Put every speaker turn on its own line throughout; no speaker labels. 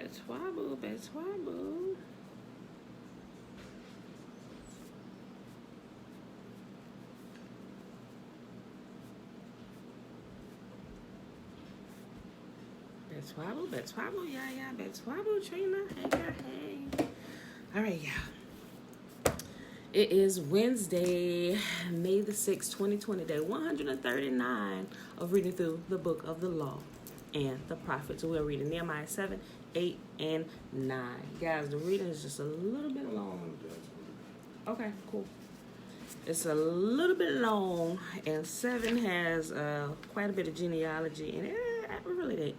Betwabu, Betwabu. Betwabu, Betwabu, yeah, Betwabu, Trina. Hey, girl, hey. All right, y'all. It is Wednesday, May the 6th, 2020, day 139 of reading through the book of the law and the prophets. We're reading Nehemiah 7, 8, and 9. Guys, the reading is just a little bit long. Okay, cool. It's a little bit long, and 7 has quite a bit of genealogy, and it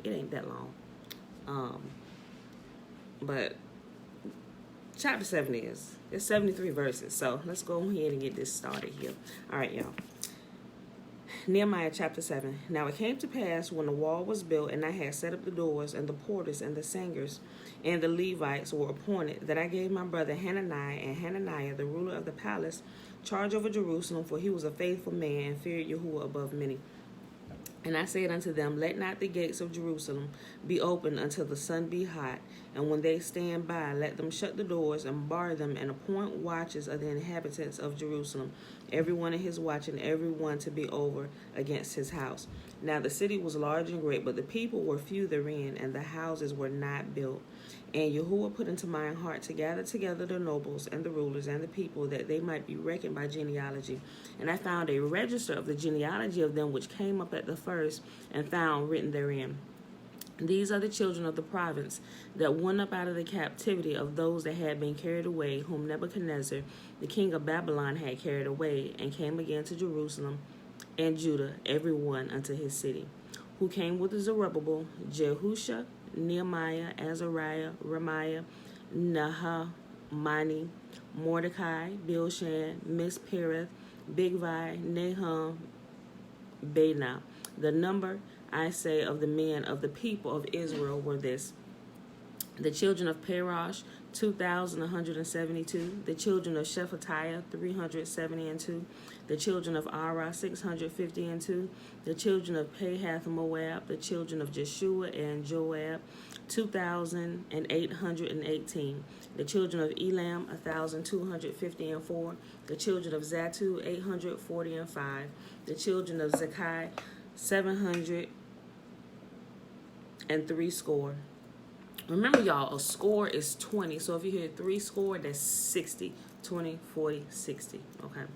ain't that long. But chapter 7 is. It's 73 verses, so let's go ahead and get this started here. All right, y'all. Nehemiah chapter 7. Now it came to pass when the wall was built, and I had set up the doors, and the porters, and the singers, and the Levites were appointed, that I gave my brother Hananiah, the ruler of the palace, charge over Jerusalem, for he was a faithful man, and feared Yahuwah above many. And I said unto them, let not the gates of Jerusalem be opened until the sun be hot, and when they stand by, let them shut the doors and bar them, and appoint watches of the inhabitants of Jerusalem, every one in his watch, and every one to be over against his house. Now the city was large and great, but the people were few therein, and the houses were not built. And Yahuwah put into my heart to gather together the nobles and the rulers and the people, that they might be reckoned by genealogy. And I found a register of the genealogy of them which came up at the first, and found written therein, these are the children of the province that went up out of the captivity of those that had been carried away, whom Nebuchadnezzar, the king of Babylon, had carried away, and came again to Jerusalem and Judah, every one unto his city. Who came with Zerubbabel, Jehusha, Nehemiah, Azariah, Ramiah, Nahamani, Mordecai, Bilshan, Mispereth, Bigvai, Nahum, Bena. The number, I say, of the men of the people of Israel were this: the children of Parosh, 2,172. The children of Shephatiah, 372. The children of Arah, 652. The children of Pahath Moab. The children of Jeshua and Joab, 2,818. The children of Elam, 1,254. The children of Zatu, 845. The children of Zakai, 703 score. Remember, y'all, a score is 20. So if you hear 3 score, that's 60. 20, 40, 60. Okay.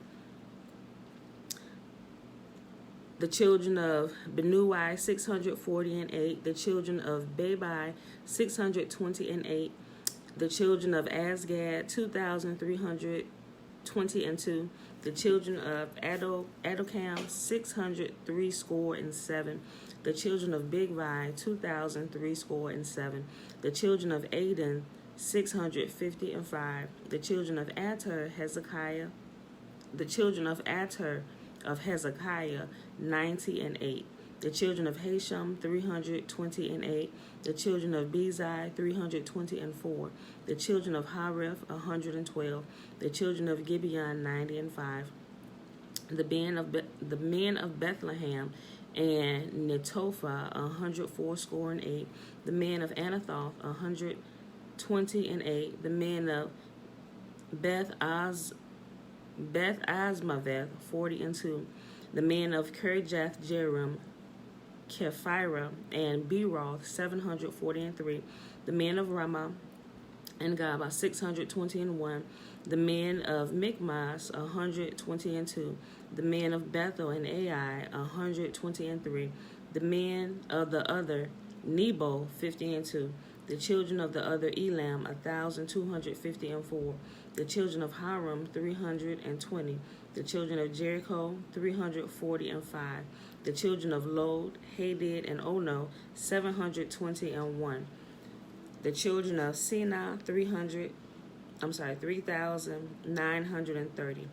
The children of Benuai, 648. The children of Babai, 628. The children of Asgad, 2,322. The children of Adokam, 603 score and 7. The children of Bigvai, 2,003 score and 7. The children of Aden, 655. The children of Ater, Hezekiah. The children of Ater of Hezekiah, 90 and 8. The children of Hashem, 320 and 8. The children of Bezai, 320 and 4. The children of Hariph, 112. The children of Gibeon, 90 and 5. The men of Bethlehem and Netophah, 104 score and 8. The men of Anathoth, 120 and 8. The men of Beth Azmaveth, 40 and 2. The men of Kirjath Jearim, Kephira, and Beroth, 740 and 3. The men of Ramah and Gaba, 620 and 1. The men of Michmas, 120 and 2. The men of Bethel and Ai, 120 and 3. The men of the other Nebo, 50 and 2. The children of the other Elam, 1,250 and 4. The children of Haram, 320. The children of Jericho, 340 and 5. The children of Lod, Hadid, and Ono, 720 and 1. The children of Sinah, 3,930.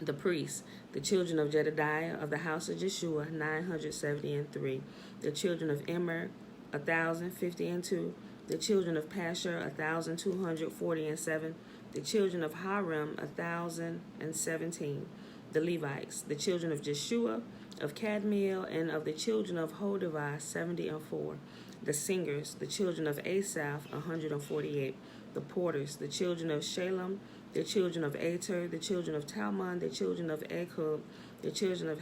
The priests, the children of Jedediah of the house of Jeshua, 970 and 3. The children of Immer, 1,050 and 2. The children of Pashur, 1,240 and 7. The children of Harim, 1,017. The Levites, the children of Jeshua, of Kadmiel, and of the children of Hodavah, 70 and 4. The singers, the children of Asaph, 148. The porters, the children of Shalem, the children of Ater, the children of Talmon, the children of Akub, the children of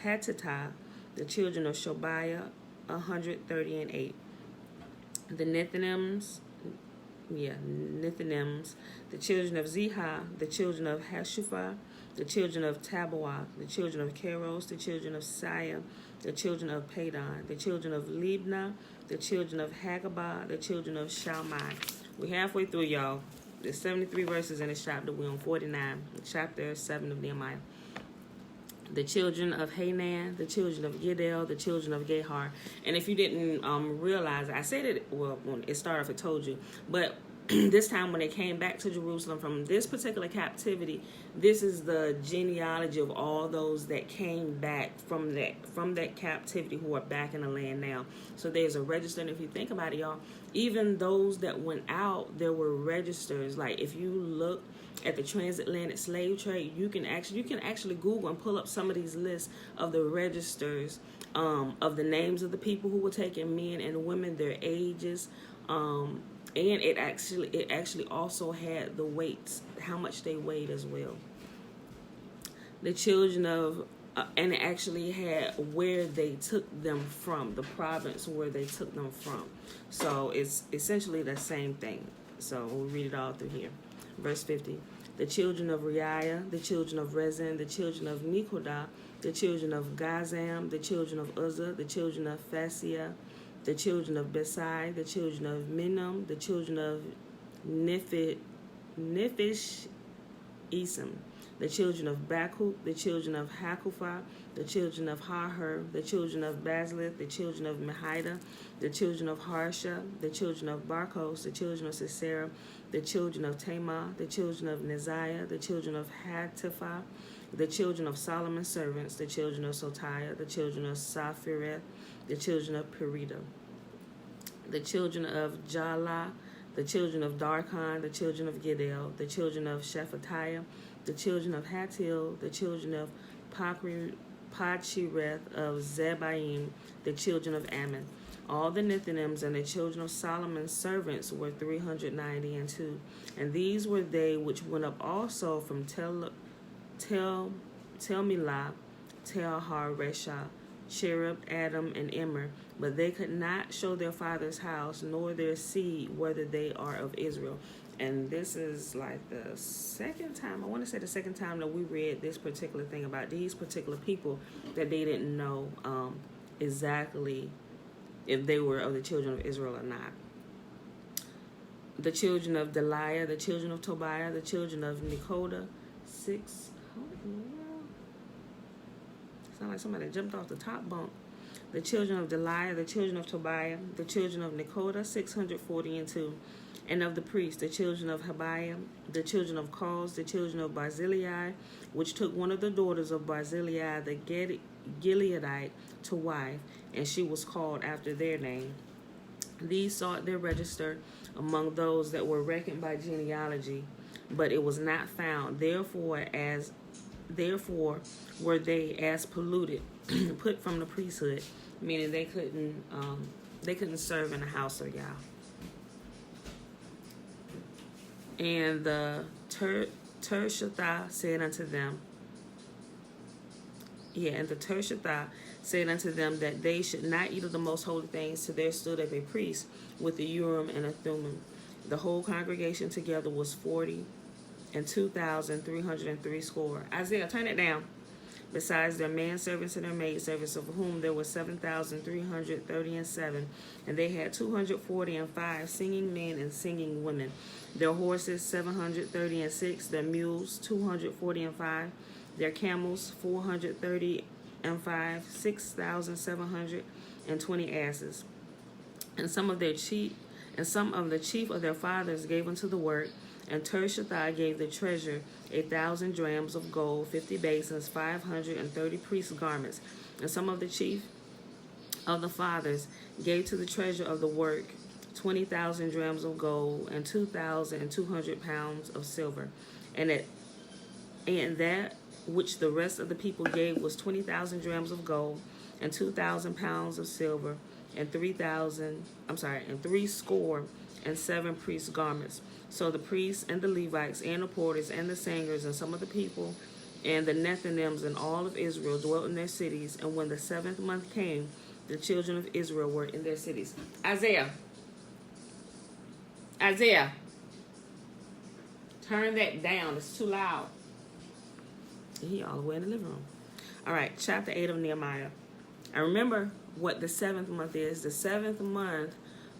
Hattatah, the children of Shobiah, 138. The Nethinims, the children of Ziha, the children of Hashupha, the children of Tabawah, the children of Keros, the children of Siah, the children of Padon, the children of Libnah, the children of Hagabah, the children of Shalmai. We're halfway through, y'all. There's 73 verses in this chapter. We're on 49, chapter 7 of Nehemiah. The children of Hanan, the children of Giddel, the children of Gehar. And if you didn't realize, I said it, well, when it started off, I told you, but this time when they came back to Jerusalem from this particular captivity, this is the genealogy of all those that came back from that captivity who are back in the land now. So there's a register, and if you think about it, y'all, even those that went out, there were registers. Like if you look at the transatlantic slave trade, you can actually Google and pull up some of these lists of the registers, of the names of the people who were taken, men and women, their ages, and it actually also had the weights, how much they weighed as well. The children of and it actually had where they took them from, the province where they took them from. So it's essentially the same thing. So we'll read it all through here. Verse 50. The children of Reiah, the children of Rezin, the children of Nekodah, the children of Gazam, the children of Uzzah, the children of Phasiah, the children of Besai, the children of Minnam, the children of Nephish Esam, the children of Bakuk, the children of Hakupha, the children of Harher, the children of Bazlith, the children of Mehida, the children of Harsha, the children of Barkos, the children of Sisera, the children of Tamar, the children of Neziah, the children of Hatipha, the children of Solomon's servants, the children of Sotiah, the children of Saphireth, the children of Perida, the children of Jala, the children of Darkon, the children of Giddel, the children of Shephatiah, the children of Hatil, the children of Pachireth of Zebaim, the children of Ammon. All the Nethinims and the children of Solomon's servants were 392. And these were they which went up also from Tel Milah, Tel Haresha, Cherub, Adam, and Immer, but they could not show their father's house, nor their seed, whether they are of Israel. And this is like the second time, I want to say the second time that we read this particular thing about these particular people, that they didn't know exactly if they were of the children of Israel or not. The children of Deliah, the children of Tobiah, the children of Nekodah, 6. Sound like somebody jumped off the top bunk. The children of Deliah, the children of Tobiah, the children of Nekodah, 642. And of the priests, the children of Habiah, the children of Koz, the children of Barzillai, which took one of the daughters of Barzillai, the Gileadite, to wife, and she was called after their name. These sought their register among those that were reckoned by genealogy, but it was not found. Therefore were they as polluted, put from the priesthood, meaning they couldn't serve in the house of Yah. And the Tershathah said unto them, said unto them that they should not eat of the most holy things, till there stood up a priest with the Urim and a Thummim. The whole congregation together was 40 and 2,303 score. Isaiah, turn it down. Besides their manservants and their maidservants, of whom there were 7,337, and they had 245 singing men and singing women. Their horses 736, their mules 245, their camels 435, 6,720 asses. And some of the chief of their fathers gave unto the work. And Tershathah gave the treasure 1,000 drams of gold, 50 basins, 530 priests' garments. And some of the chief of the fathers gave to the treasure of the work 20,000 drams of gold and 2,200 pounds of silver. And that which the rest of the people gave was 20,000 drams of gold and 2,000 pounds of silver and 3,000. I'm sorry, and threescore and 7 priests' garments. So the priests and the Levites and the porters and the singers and some of the people and the Nethinims and all of Israel dwelt in their cities. And when the 7th month came, the children of Israel were in their cities. Isaiah, turn that down. It's too loud. He all the way in the living room. All right, chapter 8 of Nehemiah. I remember what the 7th month is. The 7th month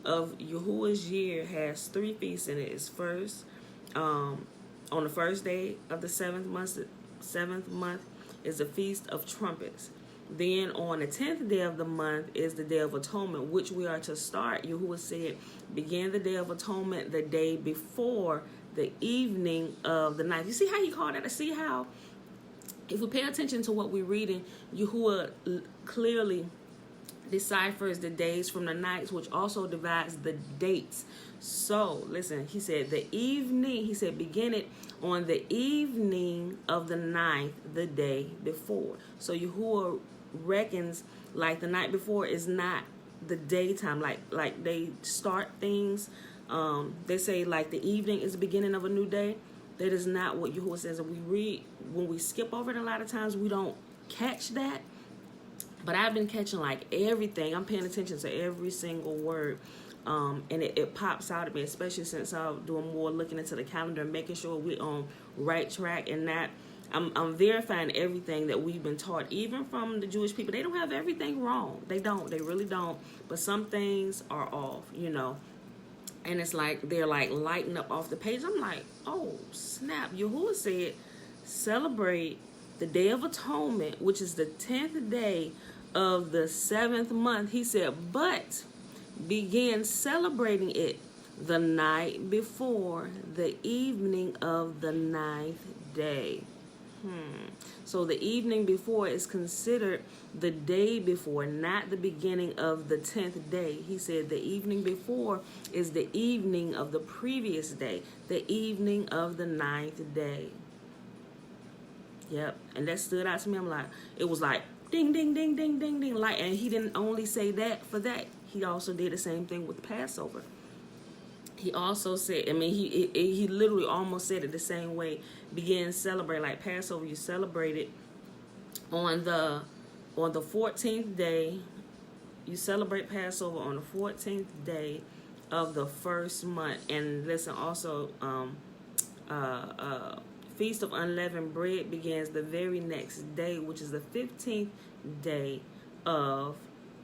of Yahuwah's year has 3 feasts in it. It's first, on the first day of the 7th month is the Feast of Trumpets. Then on the 10th day of the month is the Day of Atonement, which we are to start. Yahuwah said, begin the Day of Atonement the day before the evening of the ninth. You see how he called that? See how, if we pay attention to what we're reading, Yahuwah clearly deciphers the days from the nights, which also divides the dates. So, listen, he said the evening, he said begin it on the evening of the ninth, the day before. So Yahuwah reckons like the night before is not the daytime, like they start things. They say like the evening is the beginning of a new day. That is not what Yahuwah says. And we read, when we skip over it a lot of times, we don't catch that. But I've been catching like everything. I'm paying attention to every single word. And it pops out at me, especially since I'm doing more looking into the calendar and making sure we're on right track and that I'm verifying everything that we've been taught, even from the Jewish people. They don't have everything wrong. They don't. They really don't. But some things are off, And it's like they're like lighting up off the page. I'm like, oh, snap. Yahuwah said, celebrate the Day of Atonement, which is the 10th day of the 7th month. He said, but begin celebrating it the night before the evening of the 9th day. So the evening before is considered the day before, not the beginning of the 10th day. He said the evening before is the evening of the previous day, the evening of the 9th day. Yep, and that stood out to me. I'm like, it was like ding, ding, ding, ding, ding, ding. Like, and he didn't only say that for that. He also did the same thing with Passover. He also said, he literally almost said it the same way. Begin to celebrate like Passover. You celebrate it on the 14th day. You celebrate Passover on the 14th day of the first month. And listen, also, Feast of Unleavened Bread begins the very next day, which is the 15th day of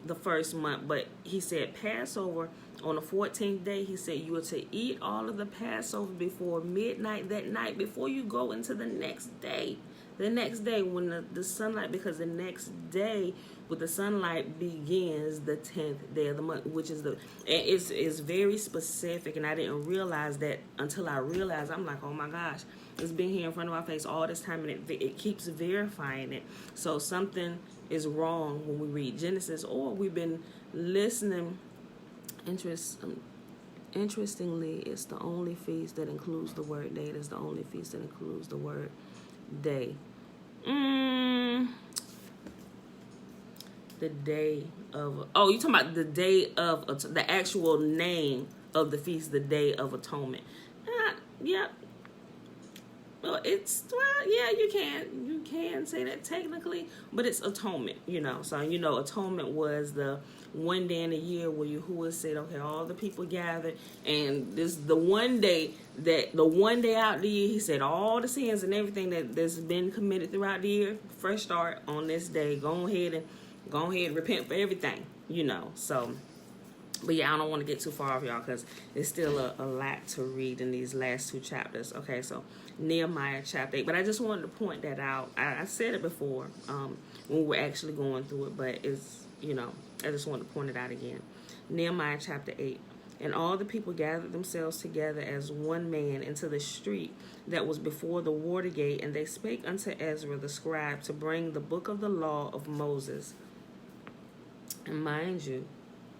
the first month. But he said Passover on the 14th day, he said you are to eat all of the Passover before midnight that night, before you go into the next day. The next day when the sunlight, because the next day with the sunlight begins the 10th day of the month, which is and it's very specific, and I didn't realize that until I realized. I'm like, oh my gosh, it's been here in front of my face all this time, and it keeps verifying it. So something is wrong when we read Genesis, or we've been listening. Interestingly, it's the only feast that includes the word day. It's the only feast that includes the word day. The day of... Oh, you talking about the day of... The actual name of the feast, the Day of Atonement. Yeah. Well, yeah, you can say that technically, but it's atonement, So, atonement was the one day in a year where Yahuwah said, okay, all the people gathered, and this the one day out the year, he said all the sins and everything that's been committed throughout the year, fresh start on this day. Go ahead and repent for everything, So, but yeah, I don't want to get too far off, y'all, because it's still a lot to read in these last 2 chapters. Okay, so Nehemiah chapter 8. But I just wanted to point that out. I said it before when we were actually going through it, but it's, I just wanted to point it out again. Nehemiah chapter 8. And all the people gathered themselves together as one man into the street that was before the water gate, and they spake unto Ezra the scribe to bring the book of the law of Moses. And mind you,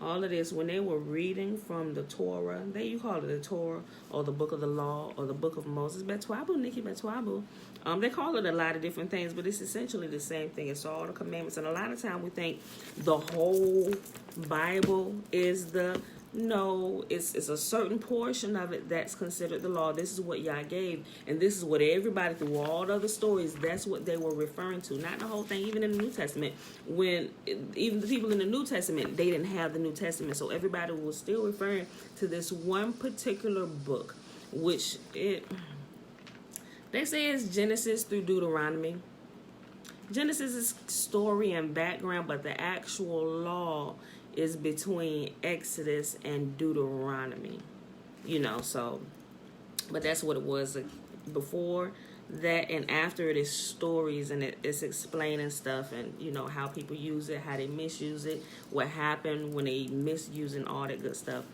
all of this, when they were reading from the Torah, you call it the Torah or the Book of the Law or the Book of Moses, Betwabu, Nikki Betwabu. They call it a lot of different things, but it's essentially the same thing. It's all the commandments, and a lot of time we think the whole Bible is the no, it's a certain portion of it that's considered the law. This is what Yah gave, and this is what everybody through all the other stories, that's what they were referring to. Not the whole thing, even in the New Testament. When even the people in the New Testament, they didn't have the New Testament, so everybody was still referring to this one particular book, which they say is Genesis through Deuteronomy. Genesis is story and background, but the actual law is between Exodus and Deuteronomy, so, but that's what it was before that, and after it is stories, and it's explaining stuff, and how people use it, how they misuse it, what happened when they misuse and all that good stuff,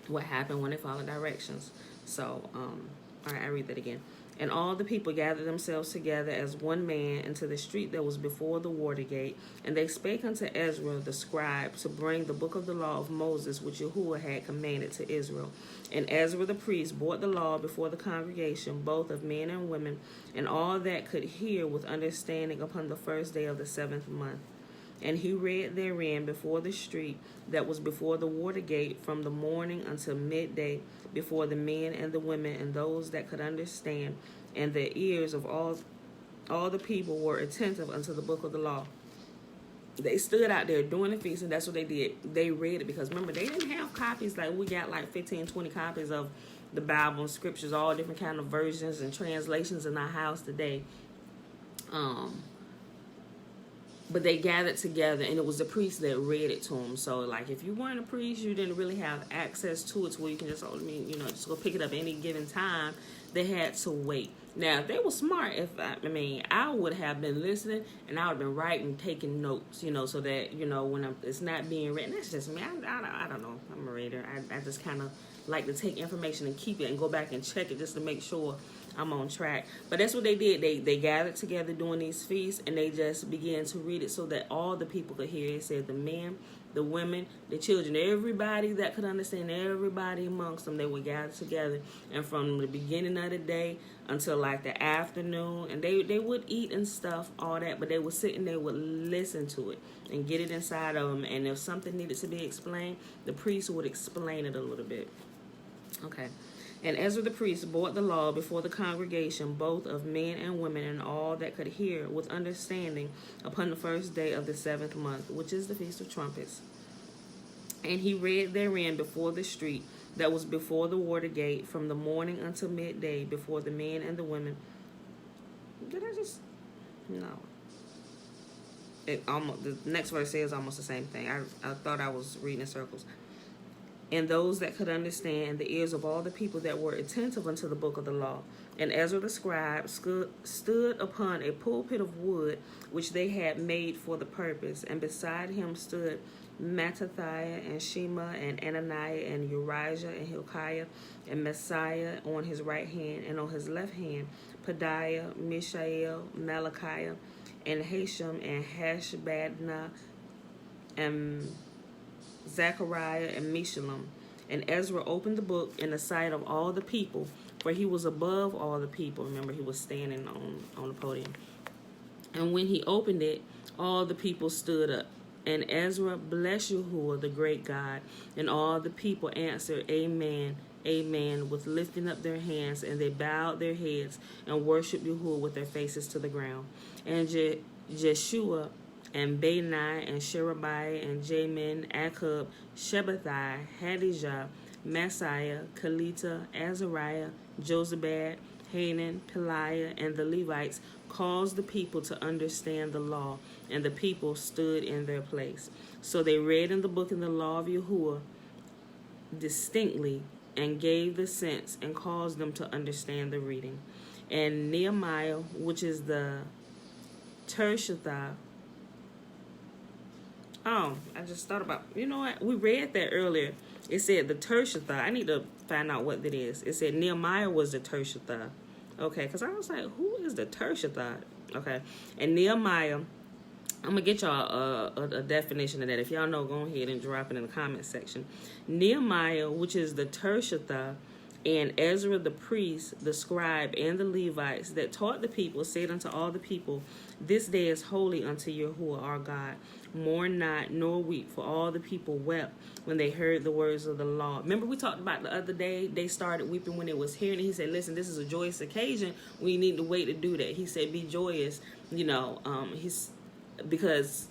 what happened when they follow directions. So, all right, I read that again. And all the people gathered themselves together as one man into the street that was before the water gate. And they spake unto Ezra the scribe to bring the book of the law of Moses, which Yahuwah had commanded to Israel. And Ezra the priest brought the law before the congregation, both of men and women, and all that could hear with understanding upon the first day of the 7th month. And he read therein before the street that was before the water gate from the morning until midday, before the men and the women and those that could understand, and the ears of all the people were attentive unto the book of the law. They stood out there doing the feast, and that's what they did. They read it, because remember, they didn't have copies like we got, like 15, 20 copies of the Bible and scriptures, all different kind of versions and translations in our house today. But they gathered together, and it was the priest that read it to them. So, like, if you weren't a priest, you didn't really have access to it to where you can just, just go pick it up any given time. They had to wait. Now, if they were smart, I would have been listening, and I would have been writing, taking notes, so that, when it's not being written. That's just me. I don't know. I'm a reader. I just kind of like to take information and keep it and go back and check it just to make sure I'm on track. But that's what they did. They gathered together during these feasts, and they just began to read it so that all the people could hear it. It said the men, the women, the children, everybody that could understand, everybody amongst them, they would gather together. And from the beginning of the day until like the afternoon, and they would eat and stuff, all that, but they would sit and they would listen to it and get it inside of them. And if something needed to be explained, the priest would explain it a little bit. Okay. And Ezra the priest brought the law before the congregation, both of men and women, and all that could hear with understanding, upon the first day of the 7th month, which is the Feast of Trumpets. And he read therein before the street that was before the water gate, from the morning until midday, before the men and the women. Did I just... No. The next verse says almost the same thing. I thought I was reading in circles. And those that could understand, the ears of all the people that were attentive unto the book of the law. And Ezra the scribe stood upon a pulpit of wood, which they had made for the purpose. And beside him stood Mattathiah and Shema and Ananiah and Urijah and Hilkiah and Messiah on his right hand, and on his left hand Pedaiah, Mishael, Malachiah, and Hashem and Hashbadna and Zechariah and Meshullam. And Ezra opened the book in the sight of all the people, for he was above all the people. Remember, he was standing on the podium. And when he opened it, all the people stood up. And Ezra blessed Yahuwah, the great God. And all the people answered, Amen, Amen, with lifting up their hands. And they bowed their heads and worshipped Yahuwah with their faces to the ground. And Jeshua and Benai and Sherebiah and Jamin, Akub, Shabbathai, Hadijah, Messiah, Kalita, Azariah, Josabad, Hanan, Peliah, and the Levites caused the people to understand the law, and the people stood in their place. So they read in the book in the law of Yahuwah distinctly, and gave the sense, and caused them to understand the reading. And Nehemiah, which is the Tershatha. Oh, I just thought about, you know what? We read that earlier. It said the Tershatha. I need to find out what that is. It said Nehemiah was the Tershatha. Okay, because I was like, who is the Tershatha? Okay, and Nehemiah I'm going to get y'all a definition of that. If y'all know, go ahead and drop it in the comment section. Nehemiah, which is the Tershatha, and Ezra the priest, the scribe, and the Levites that taught the people, said unto all the people, this day is holy unto Yahuwah our God. Mourn not, nor weep, for all the people wept when they heard the words of the law. Remember we talked about the other day, they started weeping when it was hearing, and he said, listen, this is a joyous occasion. We need to wait to do that. He said, be joyous, because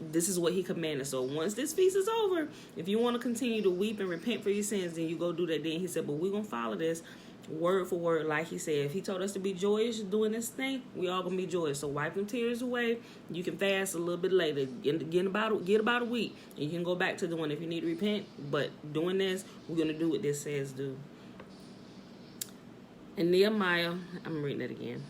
this is what he commanded. So once this feast is over, if you want to continue to weep and repent for your sins, then you go do that. Then he said, but we're going to follow this word for word. Like he said, if he told us to be joyous doing this thing, we all going to be joyous. So wipe them tears away. You can fast a little bit later. Get about a week. And you can go back to doing if you need to repent. But doing this, we're going to do what this says do. And Nehemiah, I'm reading it again.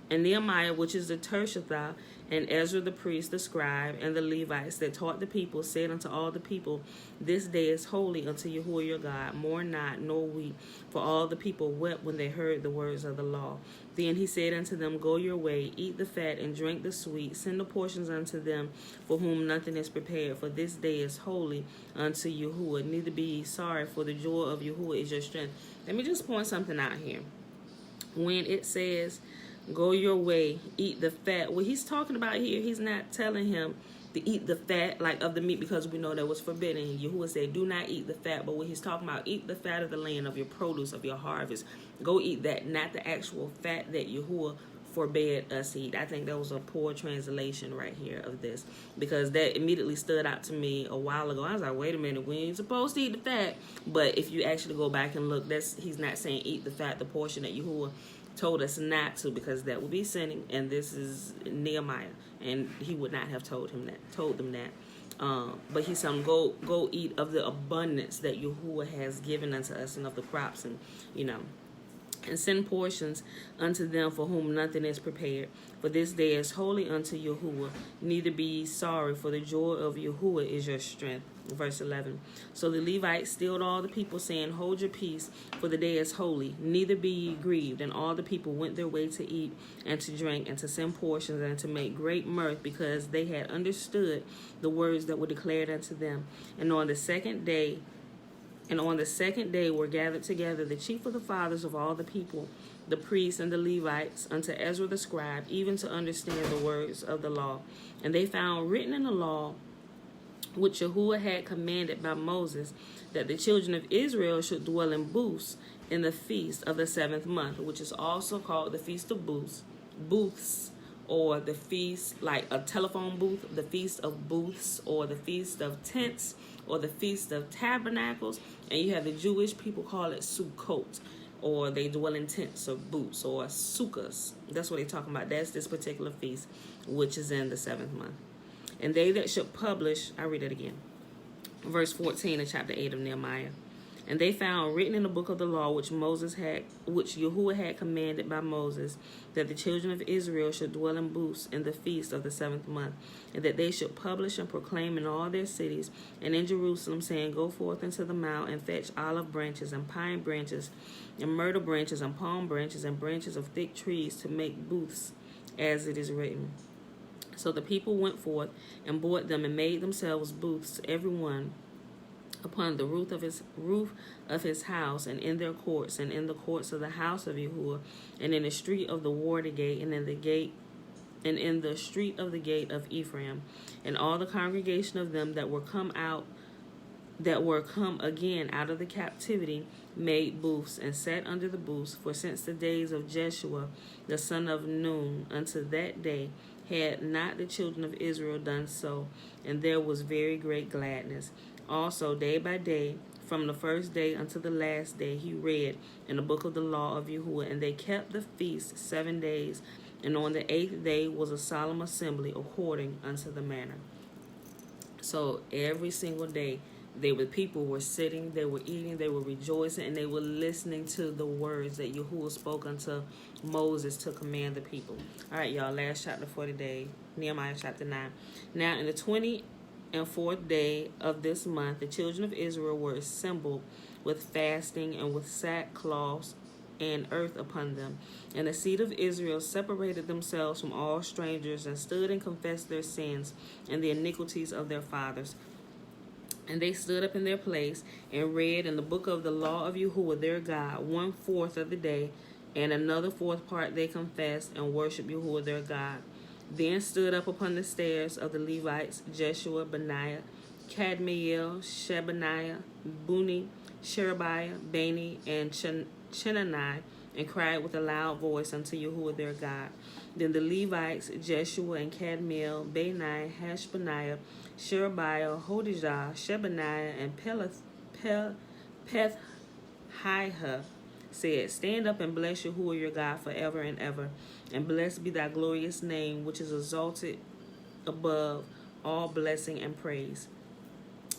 And Nehemiah, which is the Tershatha, and Ezra the priest, the scribe, and the Levites that taught the people, said unto all the people, this day is holy unto Yahuwah your God. Mourn not, nor weep. For all the people wept when they heard the words of the law. Then he said unto them, go your way, eat the fat, and drink the sweet. Send the portions unto them, for whom nothing is prepared. For this day is holy unto Yahuwah. Neither be ye sorry, for the joy of Yahuwah is your strength. Let me just point something out here. When it says, go your way, eat the fat. What he's talking about here, he's not telling him to eat the fat like of the meat, because we know that was forbidden. Yahuwah said, do not eat the fat. But what he's talking about, eat the fat of the land, of your produce, of your harvest. Go eat that, not the actual fat that Yahuwah forbade us to eat. I think that was a poor translation right here of this, because that immediately stood out to me a while ago. I was like, wait a minute, we ain't supposed to eat the fat. But if you actually go back and look, he's not saying eat the fat, the portion that Yahuwah told us not to, because that would be sinning. And this is Nehemiah, and he would not have told them that. But he's saying, go eat of the abundance that Yahuwah has given unto us, and of the crops, and and send portions unto them for whom nothing is prepared. For this day is holy unto Yahuwah. Neither be ye sorry, for the joy of Yahuwah is your strength. Verse 11. So the Levites stilled all the people, saying, hold your peace, for the day is holy. Neither be ye grieved. And all the people went their way to eat and to drink and to send portions and to make great mirth, because they had understood the words that were declared unto them. And on the second day were gathered together the chief of the fathers of all the people, the priests and the Levites, unto Ezra the scribe, even to understand the words of the law. And they found written in the law, which Yahuwah had commanded by Moses, that the children of Israel should dwell in booths in the feast of the 7th month, which is also called the Feast of Booths, or the feast, like a telephone booth, the Feast of Booths, or the Feast of Tents, or the Feast of Tabernacles. And you have the Jewish people call it Sukkot, or they dwell in tents or booths, or sukkahs. That's what they're talking about. That's this particular feast, which is in the 7th month. And they that should publish, I read it again, verse 14 of chapter 8 of Nehemiah. And they found written in the book of the law which Yahuwah had commanded by Moses, that the children of Israel should dwell in booths in the feast of the 7th month, and that they should publish and proclaim in all their cities and in Jerusalem, saying, go forth into the mount and fetch olive branches and pine branches and myrtle branches and palm branches and branches of thick trees to make booths, as it is written. So the people went forth and bought them and made themselves booths, every one upon the roof of his house, and in their courts, and in the courts of the house of Yahuwah, and in the street of the water gate, and in the street of the gate of Ephraim. And all the congregation of them that were come again out of the captivity made booths, and sat under the booths. For since the days of Jeshua the son of Nun unto that day had not the children of Israel done so, and there was very great gladness. Also, day by day, from the first day unto the last day, he read in the book of the law of Yahuwah. And they kept the feast 7 days, and on the 8th day was a solemn assembly according unto the manner. So every single day, people were sitting, they were eating, they were rejoicing, and they were listening to the words that Yahuwah spoke unto Moses to command the people. All right, y'all, last chapter for today, Nehemiah chapter 9. Now, in the 24th day of this month, the children of Israel were assembled with fasting and with sackcloths and earth upon them. And the seed of Israel separated themselves from all strangers, and stood and confessed their sins and the iniquities of their fathers. And they stood up in their place and read in the book of the law of Yahuwah their God 1/4 of the day, and another fourth part they confessed and worshiped Yahuwah their God. Then stood up upon the stairs of the Levites Jeshua, Benaiah, Kadmiel, Shebaniah, Buni, Sherebiah, Bani, and Chenani, and cried with a loud voice unto Yahuwah their God. Then the Levites, Jeshua and Kadmiel, Bani, Hashbaniah, Sherebiah, Hodijah, Shebaniah, and Pethhiah said, Stand up and bless Yahuwah your God forever and ever, and blessed be thy glorious name, which is exalted above all blessing and praise.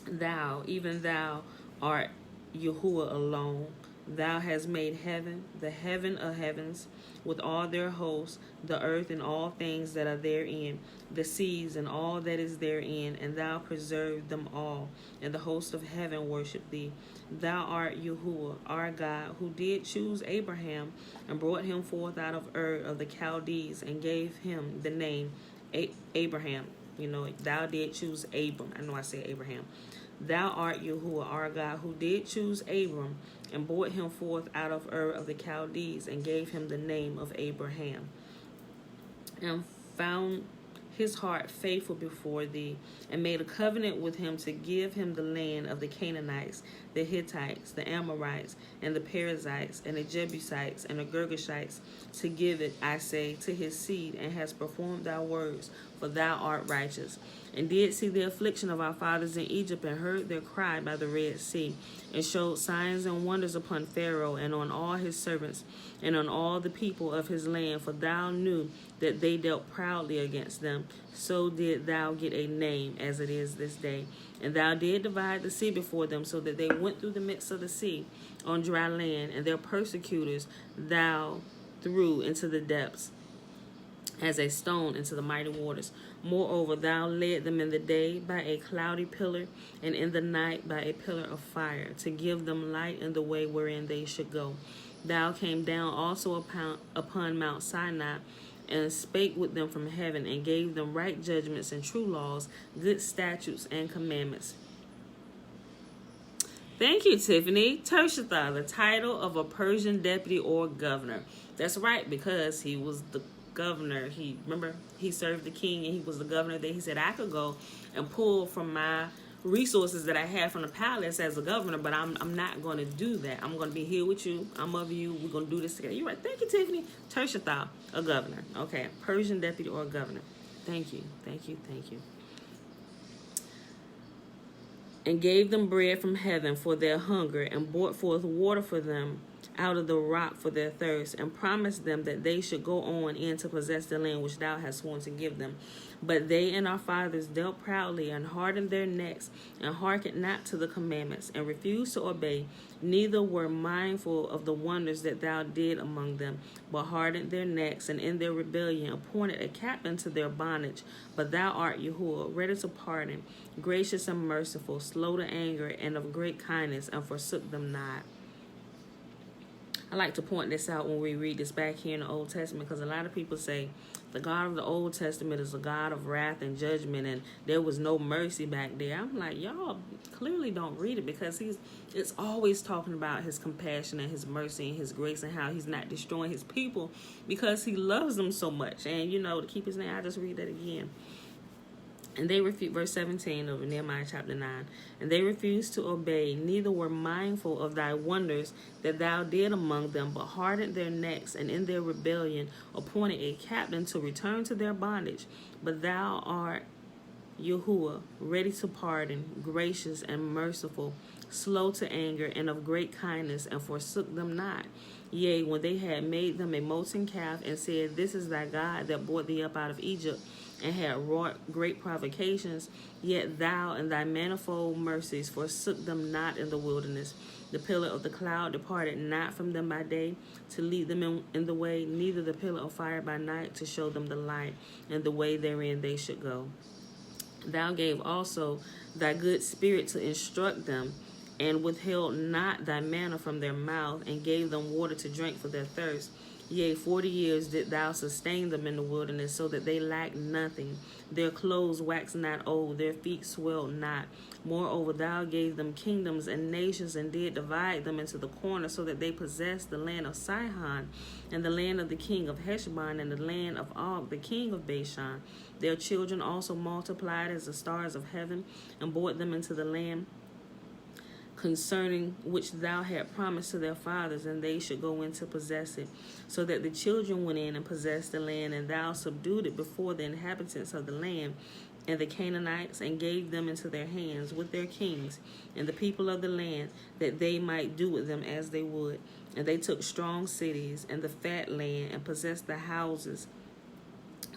Thou, even thou, art Yahuwah alone. Thou hast made heaven, the heaven of heavens, with all their hosts, the earth and all things that are therein, the seas and all that is therein, and thou preserved them all, and the host of heaven worship thee. Thou art Yahuwah, our God, who did choose Abraham, and brought him forth out of Ur of the Chaldees, and gave him the name Abraham. Thou did choose Abram. I know I said Abraham. Thou art Yahuwah, our God, who did choose Abram, and brought him forth out of Ur of the Chaldees, and gave him the name of Abraham, and found his heart faithful before thee, and made a covenant with him to give him the land of the Canaanites, the Hittites, the Amorites, and the Perizzites, and the Jebusites, and the Girgashites, to give it, I say, to his seed, and has performed thy words, for thou art righteous. And did see the affliction of our fathers in Egypt, and heard their cry by the Red Sea, and showed signs and wonders upon Pharaoh, and on all his servants, and on all the people of his land, for thou knew that they dealt proudly against them. So did thou get a name, as it is this day. And thou did divide the sea before them, so that they went through the midst of the sea on dry land, and their persecutors thou threw into the depths, as a stone into the mighty waters. Moreover, thou led them in the day by a cloudy pillar, and in the night by a pillar of fire, to give them light in the way wherein they should go. Thou came down also upon Mount Sinai, and spake with them from heaven, and gave them right judgments and true laws, good statutes and commandments. Thank you, Tiffany. Tershatha, the title of a Persian deputy or governor. That's right, because he was the governor. He served the king, and he was the governor. That he said, I could go and pull from my resources that I have from the palace as a governor, but I'm not going to do that. I'm going to be here with you. I'm of you. We're going to do this together. You're right. Thank you, Tiffany. Tershatha, a governor. Okay, Persian deputy or governor. Thank you. And gave them bread from heaven for their hunger, and brought forth water for them out of the rock for their thirst, and promised them that they should go on in to possess the land which thou hast sworn to give them. But they and our fathers dealt proudly, and hardened their necks, and hearkened not to the commandments, and refused to obey, neither were mindful of the wonders that thou did among them, but hardened their necks, and in their rebellion appointed a captain to their bondage. But thou art Yahuwah, ready to pardon, gracious and merciful, slow to anger, and of great kindness, and forsook them not. I like to point this out when we read this back here in the Old Testament, because a lot of people say the God of the Old Testament is a God of wrath and judgment, and there was no mercy back there. I'm like, y'all clearly don't read it, because it's always talking about his compassion and his mercy and his grace, and how he's not destroying his people because he loves them so much. And to keep his name, I just read that again. And they refused, verse 17 of Nehemiah chapter 9, and they refused to obey, neither were mindful of thy wonders that thou did among them, but hardened their necks, and in their rebellion appointed a captain to return to their bondage. But thou art Yahuwah, ready to pardon, gracious and merciful, slow to anger, and of great kindness, and forsook them not. Yea, when they had made them a molten calf, and said, This is thy God that brought thee up out of Egypt, and had wrought great provocations, yet thou and thy manifold mercies forsook them not in the wilderness. The pillar of the cloud departed not from them by day to lead them in the way, neither the pillar of fire by night to show them the light and the way therein they should go. Thou gave also thy good spirit to instruct them, and withheld not thy manna from their mouth, and gave them water to drink for their thirst. Yea, 40 years did thou sustain them in the wilderness, so that they lacked nothing. Their clothes waxed not old, their feet swelled not. Moreover, thou gave them kingdoms and nations, and did divide them into the corner, so that they possessed the land of Sihon, and the land of the king of Heshbon, and the land of Og, the king of Bashan. Their children also multiplied as the stars of heaven, and brought them into the land concerning which thou had promised to their fathers, and they should go in to possess it. So that the children went in and possessed the land, and thou subdued it before the inhabitants of the land, and the Canaanites, and gave them into their hands with their kings, and the people of the land, that they might do with them as they would. And they took strong cities, and the fat land, and possessed the houses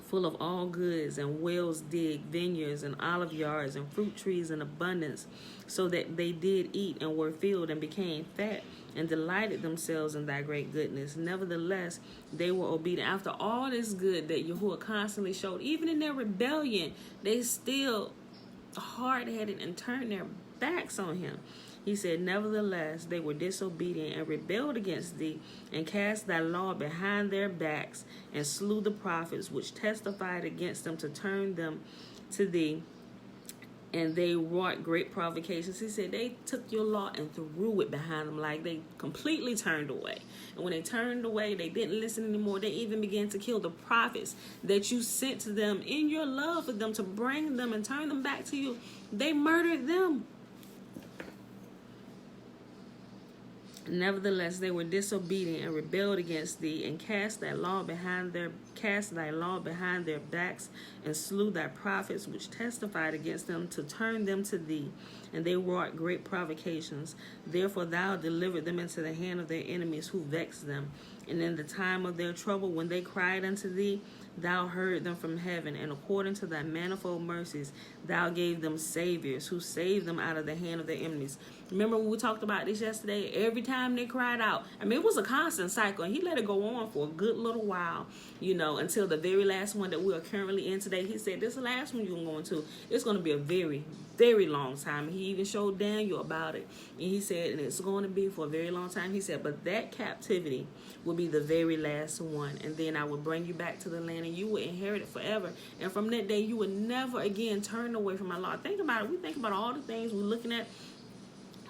full of all goods, and wells digged, vineyards and olive yards, and fruit trees in abundance, so that they did eat and were filled, and became fat, and delighted themselves in thy great goodness. Nevertheless, they were obedient. After all this good that Yahuwah constantly showed, even in their rebellion, they still hard-headed and turned their backs on him. He said, nevertheless, they were disobedient and rebelled against thee, and cast thy law behind their backs, and slew the prophets which testified against them to turn them to thee. And they wrought great provocations. He said they took your law and threw it behind them, like they completely turned away. And when they turned away, they didn't listen anymore. They even began to kill the prophets that you sent to them in your love for them to bring them and turn them back to you. They murdered them. Nevertheless, they were disobedient and rebelled against thee, and cast thy law behind their backs, and slew thy prophets which testified against them to turn them to thee. And they wrought great provocations. Therefore thou delivered them into the hand of their enemies, who vexed them. And in the time of their trouble, when they cried unto thee, thou heard them from heaven, and according to thy manifold mercies, thou gave them saviors, who saved them out of the hand of their enemies. Remember when we talked about this yesterday? Every time they cried out, I mean, it was a constant cycle, and he let it go on for a good little while, until the very last one that we are currently in today. He said, this is the last one you're going to. It's going to be a very, very long time. He even showed Daniel about it, and he said, and it's going to be for a very long time. He said, but that captivity will be the very last one, and then I will bring you back to the land, and you will inherit it forever. And from that day, you will never again turn away from my law. Think about it. We think about all the things we're looking at,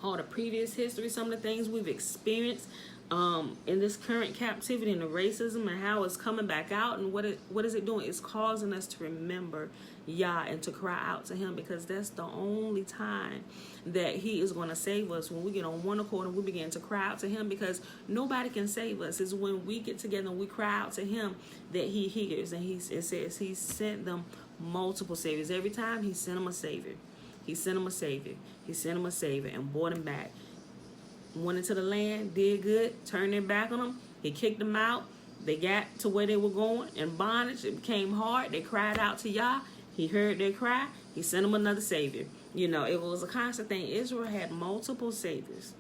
all the previous history, some of the things we've experienced in this current captivity, and the racism, and how it's coming back out, and what is it doing? It's causing us to remember Yah and to cry out to him, because that's the only time that he is going to save us, when we get on one accord and we begin to cry out to him, because nobody can save us. It's when we get together and we cry out to him that he hears. And it says he sent them multiple saviors. Every time he sent them a savior. He sent them a savior. He sent them a savior and brought them back. Went into the land, did good, turned their back on them. He kicked them out. They got to where they were going in bondage. It became hard. They cried out to Yah. He heard their cry. He sent them another savior. It was a constant thing. Israel had multiple saviors.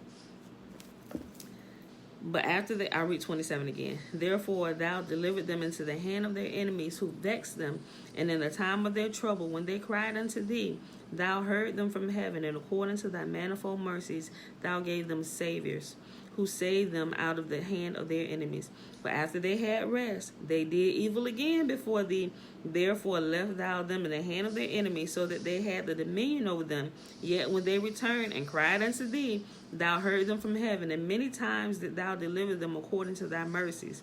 But after that, I read 27 again. Therefore thou delivered them into the hand of their enemies, who vexed them. And in the time of their trouble, when they cried unto thee, thou heard them from heaven, and according to thy manifold mercies, thou gave them saviors, who saved them out of the hand of their enemies. But after they had rest, they did evil again before thee. Therefore left thou them in the hand of their enemies, so that they had the dominion over them. Yet when they returned and cried unto thee, thou heard them from heaven, and many times did thou deliver them according to thy mercies,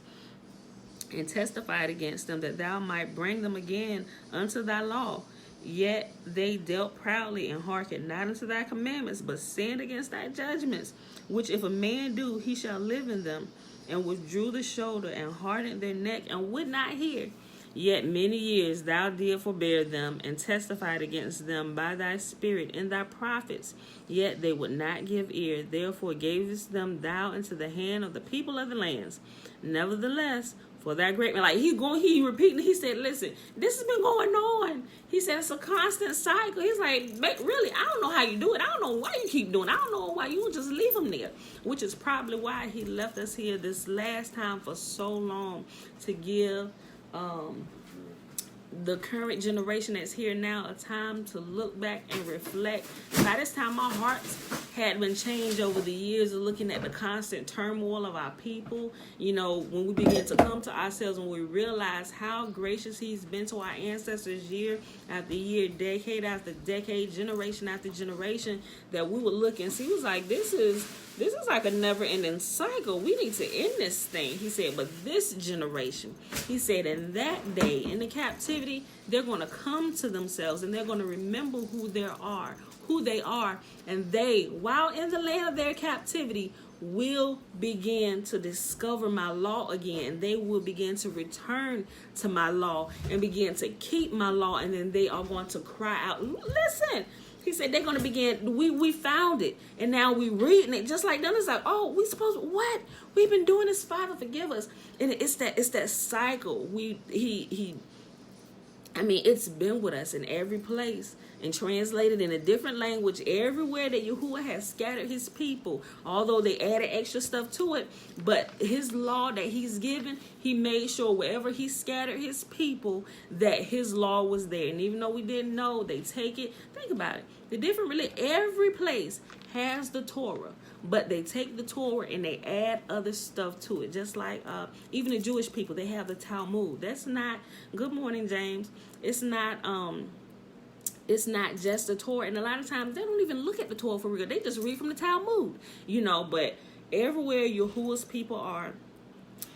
and testified against them, that thou might bring them again unto thy law. Yet they dealt proudly, and hearkened not unto thy commandments, but sinned against thy judgments, which if a man do, he shall live in them, and withdrew the shoulder, and hardened their neck, and would not hear. Yet many years thou didst forbear them, and testified against them by thy spirit and thy prophets. Yet they would not give ear. Therefore gavest them thou into the hand of the people of the lands. Nevertheless, for that great man, he repeating, he said, listen, this has been going on. He said it's a constant cycle. He's like, really, I don't know how you do it. I don't know why you keep doing it. I don't know why you just leave him there, which is probably why he left us here this last time for so long, to give the current generation that's here now a time to look back and reflect. By this time, our hearts had been changed over the years of looking at the constant turmoil of our people. You know, when we begin to come to ourselves, when we realize how gracious he's been to our ancestors year after year, decade after decade, generation after generation, that we would look and see, he was like, this is like a never-ending cycle. We need to end this thing. He said, but this generation, he said, in that day, in the captivity, they're going to come to themselves and they're going to remember who they are, and they, while in the land of their captivity, will begin to discover my law again. They will begin to return to my law and begin to keep my law, and then they are going to cry out, listen. He said they're going to begin, we found it, and now we reading it just like them. It's like, oh, we supposed, what? We've been doing this, Father, forgive us. And it's that cycle. It's been with us in every place and translated in a different language everywhere that Yahuwah has scattered his people, although they added extra stuff to it. But his law that he's given, he made sure wherever he scattered his people that his law was there. And even though we didn't know, they take it. Think about it. Every place has the Torah, but they take the Torah and they add other stuff to it. Just like even the Jewish people, they have the Talmud. That's not, good morning, James. It's not just the Torah. And a lot of times they don't even look at the Torah for real. They just read from the Talmud, but everywhere Yahuwah's people are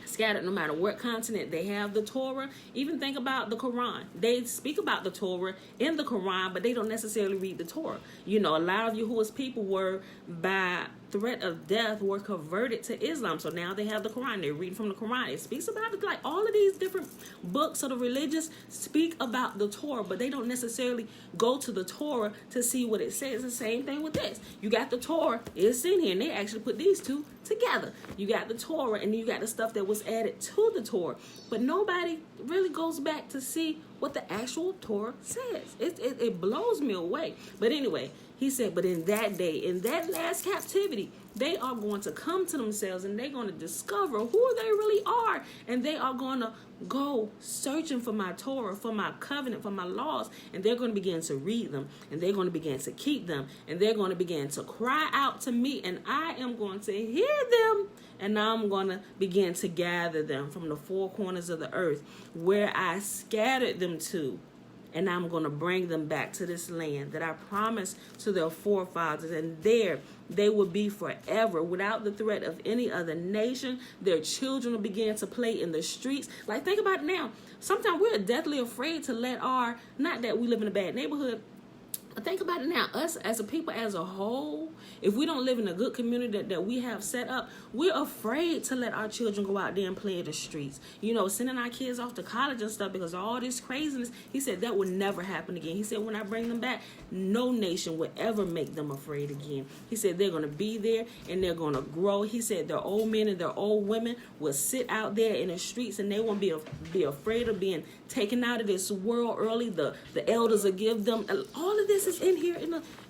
scattered, no matter what continent, they have the Torah. Even think about the Quran. They speak about the Torah in the Quran, but they don't necessarily read the Torah. A lot of Yahuwah's people were, by threat of death, were converted to Islam. So now they have the Quran. They're reading from the Quran. It speaks about it. Like all of these different books of the religious speak about the Torah, but they don't necessarily go to the Torah to see what it says. The same thing with this. You got the Torah, it's in here, and they actually put these two together. You got the Torah, and then you got the stuff that was added to the Torah. But nobody really goes back to see what the actual Torah says. It blows me away. But anyway, he said, but in that day, in that last captivity, they are going to come to themselves and they're going to discover who they really are. And they are going to go searching for my Torah, for my covenant, for my laws. And they're going to begin to read them. And they're going to begin to keep them. And they're going to begin to cry out to me. And I am going to hear them. And I'm going to begin to gather them from the four corners of the earth where I scattered them to. And I'm going to bring them back to this land that I promised to their forefathers. And there they will be forever without the threat of any other nation. Their children will begin to play in the streets. Like, think about it now. Sometimes we're deathly afraid to let not that we live in a bad neighborhood, but think about it now. Us as a people as a whole, if we don't live in a good community that we have set up, we're afraid to let our children go out there and play in the streets. Sending our kids off to college and stuff because of all this craziness. He said that would never happen again. He said when I bring them back, no nation would ever make them afraid again. He said they're going to be there and they're going to grow. He said their old men and their old women will sit out there in the streets and they won't be afraid of being taken out of this world early. The elders will give them all of this. Is in here,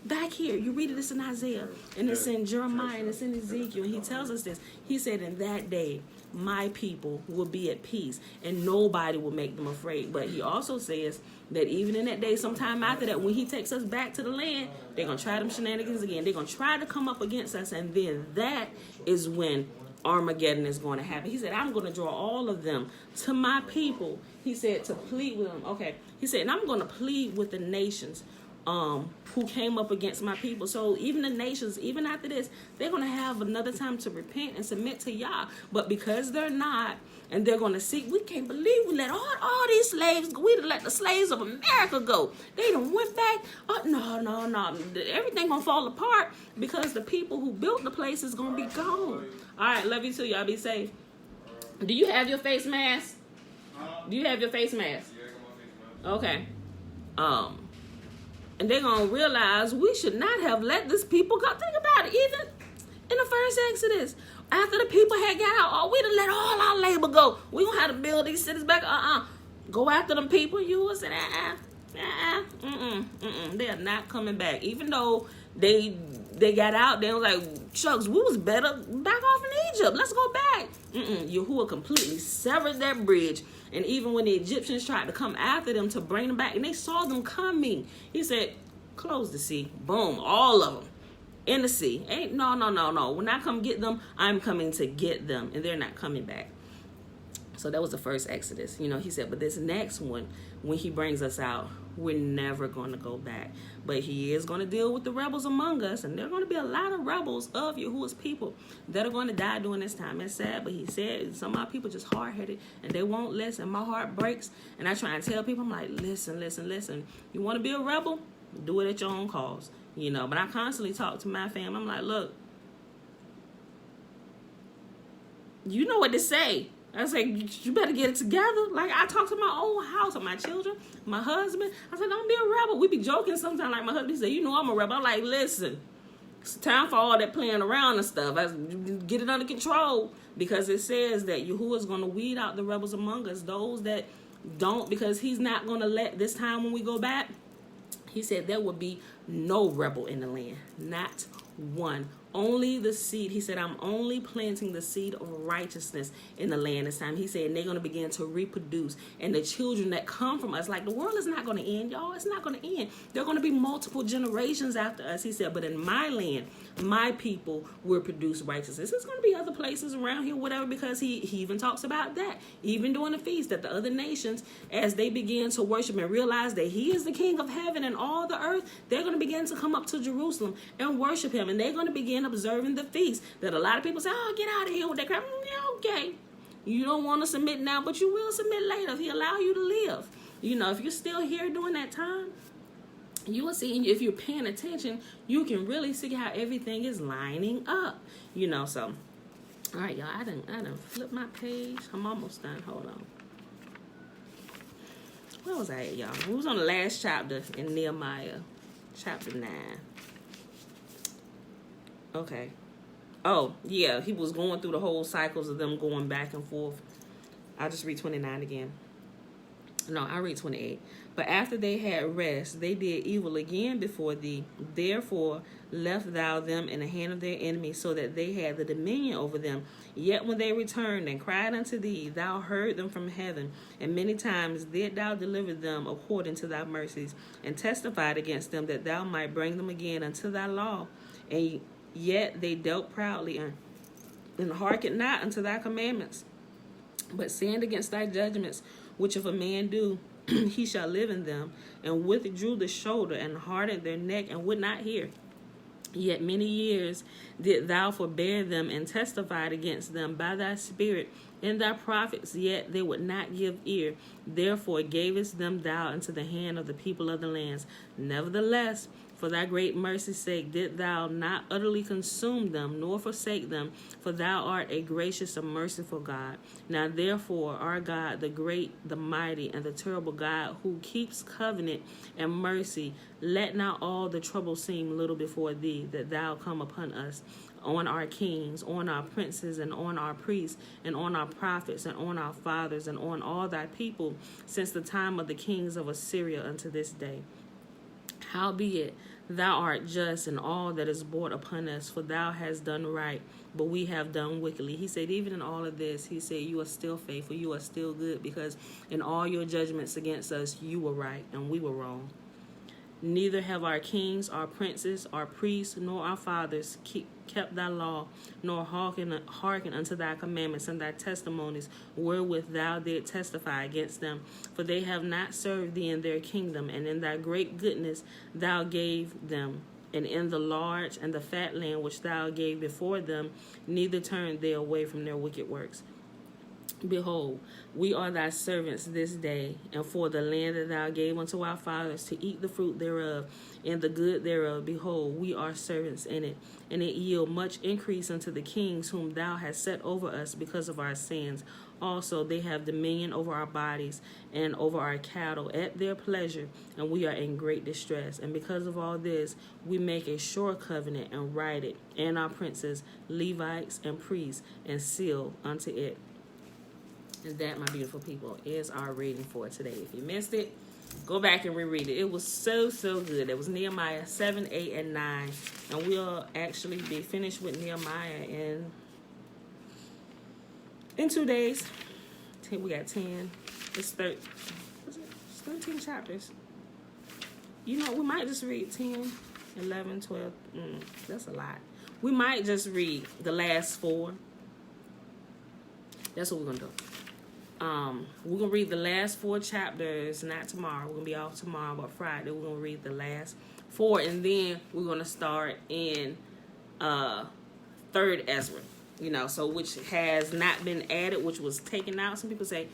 back here. You read this in Isaiah, and it's in Jeremiah, and it's in Ezekiel, and he tells us this. He said, in that day, my people will be at peace, and nobody will make them afraid. But he also says that even in that day, sometime after that, when he takes us back to the land, they're going to try them shenanigans again. They're going to try to come up against us, and then that is when Armageddon is going to happen. He said, I'm going to draw all of them to my people. He said to plead with them. Okay. He said, and I'm going to plead with the nations who came up against my people. So even the nations, even after this, they're going to have another time to repent and submit to Yah. But because they're not, and they're going to seek, we can't believe we let all these slaves go. We let the slaves of America go. They done went back. No. Everything going to fall apart because the people who built the place is going to be gone. All right, love you too. Y'all be safe. Do you have your face mask? Do you have your face mask? Okay. And they're going to realize we should not have let this people go. Think about it. Even in the first Exodus, after the people had got out, we done let all our labor go. We going to have to build these cities back. Go after them people. You will say, they are not coming back. Even though they got out, they was like, shucks, we was better back off in Egypt. Let's go back. Yahuwah completely severed that bridge. And even when the Egyptians tried to come after them to bring them back, and they saw them coming, he said, close the sea. Boom, all of them. in the sea. Ain't no. When I come get them, I'm coming to get them, and they're not coming back. So that was the first Exodus. He said, but this next one, when he brings us out, we're never going to go back. But he is going to deal with the rebels among us, and there are going to be a lot of rebels of Yahuwah's people that are going to die during this time. It's sad, but he said some of our people just hard-headed, and they won't listen. My heart breaks, and I try and tell people, I'm like, listen. You want to be a rebel? Do it at your own cause. But I constantly talk to my family. I'm like, look, you know what to say. I said, you better get it together. Like, I talk to my own house, my children, my husband. I said, don't be a rebel. We be joking sometimes. Like, my husband said, I'm a rebel. I'm like, listen, it's time for all that playing around and stuff. Get it under control. Because it says that Yahuwah is going to weed out the rebels among us. Those that don't, because he's not going to let this time when we go back, he said there will be no rebel in the land. Not one. Only the seed. He said, I'm only planting the seed of righteousness in the land this time. He said, and they're going to begin to reproduce. And the children that come from us, like, the world is not going to end, y'all. It's not going to end. There are going to be multiple generations after us. He said, but in my land, my people will produce righteousness. There's going to be other places around here, whatever, because he even talks about that. Even during the feast, that the other nations, as they begin to worship and realize that he is the King of heaven and all the earth, they're going to begin to come up to Jerusalem and worship him. And they're going to begin observing the feast. That a lot of people say, oh, get out of here with that crap. Okay. You don't want to submit now, but you will submit later if he allow you to live. If you're still here during that time, you will see, if you're paying attention, you can really see how everything is lining up. So, all right, y'all, I done flipped my page. I'm almost done. Hold on. Where was I at, y'all? We was on the last chapter in Nehemiah, chapter 9. Okay. Oh, yeah, he was going through the whole cycles of them going back and forth. I'll just read 29 again. No, I'll read 28. But after they had rest, they did evil again before thee. Therefore left thou them in the hand of their enemies, so that they had the dominion over them. Yet when they returned and cried unto thee, thou heard them from heaven. And many times did thou deliver them according to thy mercies, and testified against them, that thou might bring them again unto thy law. And yet they dealt proudly and hearkened not unto thy commandments, but sinned against thy judgments, which if a man do, he shall live in them, and withdrew the shoulder, and hardened their neck, and would not hear. Yet many years did thou forbear them, and testified against them by thy spirit and thy prophets, yet they would not give ear. Therefore gavest them thou into the hand of the people of the lands. Nevertheless, for thy great mercy's sake did thou not utterly consume them, nor forsake them, for thou art a gracious and merciful God. Now therefore, our God, the great, the mighty, and the terrible God, who keeps covenant and mercy, let not all the trouble seem little before thee, that thou come upon us, on our kings, on our princes, and on our priests, and on our prophets, and on our fathers, and on all thy people, since the time of the kings of Assyria unto this day. Howbeit, thou art just in all that is brought upon us, for thou hast done right, but we have done wickedly. He said, even in all of this, he said, you are still faithful, you are still good, because in all your judgments against us, you were right, and we were wrong. Neither have our kings, our princes, our priests, nor our fathers kept thy law, nor hearken unto thy commandments and thy testimonies, wherewith thou did testify against them. For they have not served thee in their kingdom, and in thy great goodness thou gave them, and in the large and the fat land which thou gave before them, neither turned they away from their wicked works. Behold, we are thy servants this day, and for the land that thou gave unto our fathers to eat the fruit thereof, and the good thereof, behold, we are servants in it, and it yield much increase unto the kings whom thou hast set over us because of our sins. Also they have dominion over our bodies and over our cattle at their pleasure, and we are in great distress. And because of all this, we make a sure covenant and write it, and our princes, Levites, and priests, and seal unto it. And that, my beautiful people, is our reading for today. If you missed it, go back and reread it. It was so good. It was Nehemiah 7, 8, and 9. And we'll actually be finished with Nehemiah in 2 days. We got 10. It's 13 chapters. We might just read 10. 11, 12. That's a lot. We might just read the last 4. That's what we're going to do. We're going to read the last 4 chapters, not tomorrow. We're going to be off tomorrow, but Friday we're going to read the last 4. And then we're going to start in 3rd Ezra. You know, so which has not been added, which was taken out. Some people say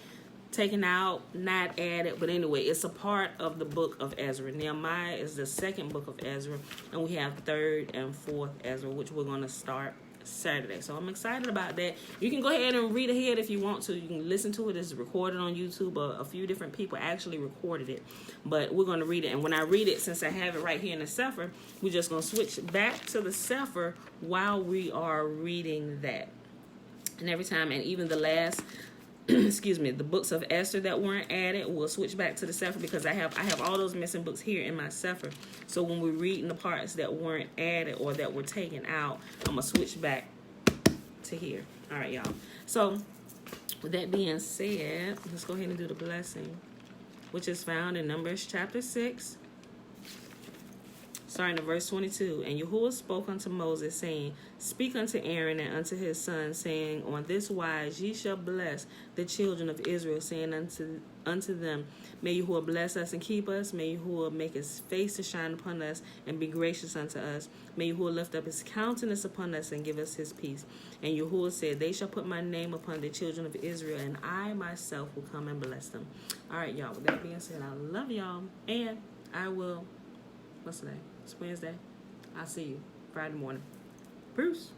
taken out, not added. But anyway, it's a part of the book of Ezra. Nehemiah is the 2nd book of Ezra. And we have 3rd and 4th Ezra, which we're going to start Saturday. So I'm excited about that. You can go ahead and read ahead if you want to. You can listen to it. It's recorded on YouTube. A few different people actually recorded it. But we're going to read it. And when I read it, since I have it right here in the Sefer, we're just going to switch back to the Sefer while we are reading that. And every time, and even the last the books of Esther that weren't added, we'll switch back to the Sefer because I have all those missing books here in my Sefer. So when we're reading the parts that weren't added or that were taken out, I'm going to switch back to here. All right, y'all. So with that being said, let's go ahead and do the blessing, which is found in Numbers chapter 6. Starting at verse 22. And Yahuwah spoke unto Moses, saying, Speak unto Aaron and unto his sons, saying, On this wise ye shall bless the children of Israel, saying unto them, May Yahuwah bless us and keep us. May Yahuwah make his face to shine upon us and be gracious unto us. May Yahuwah lift up his countenance upon us and give us his peace. And Yahuwah said, They shall put my name upon the children of Israel, and I myself will come and bless them. All right, y'all. With that being said, I love y'all. And I will, what's today? It's Wednesday. I'll see you Friday morning. Bruce.